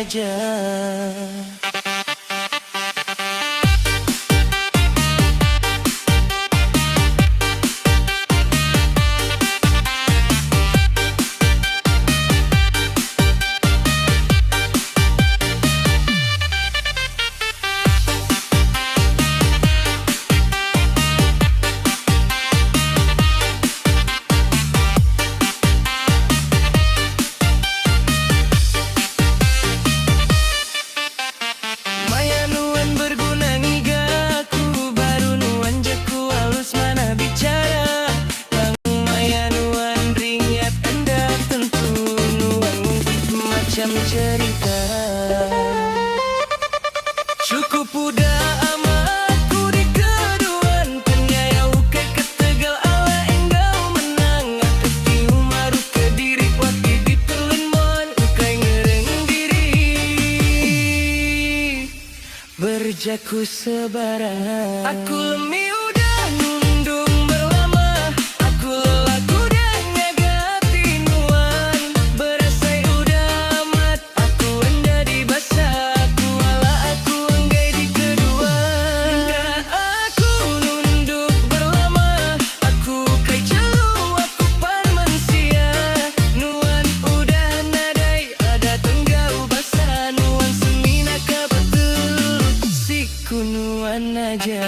aja. Cerita cukup udah amat ku di keduan penyayau ke ketegal ala engkau menang aku tiu maru ke diri waktu di perlemon ukai ngereng diri berjaku sebarang aku lemi udah nundung berlama aku lelah kuda nyagati nuan berasai udah amat aku anda di basah aku ala aku enggai di kedua hingga aku nunduk berlama aku kai celu aku pan mensia nuan udah nadai ada tenggau basah nuan semina kabetul siku nuan aja.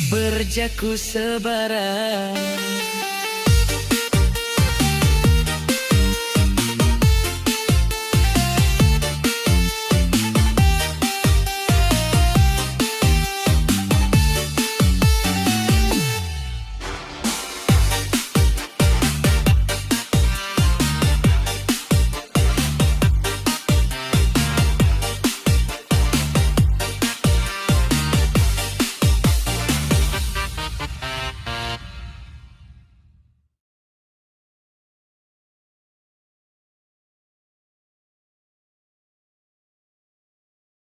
Berjaku sebarang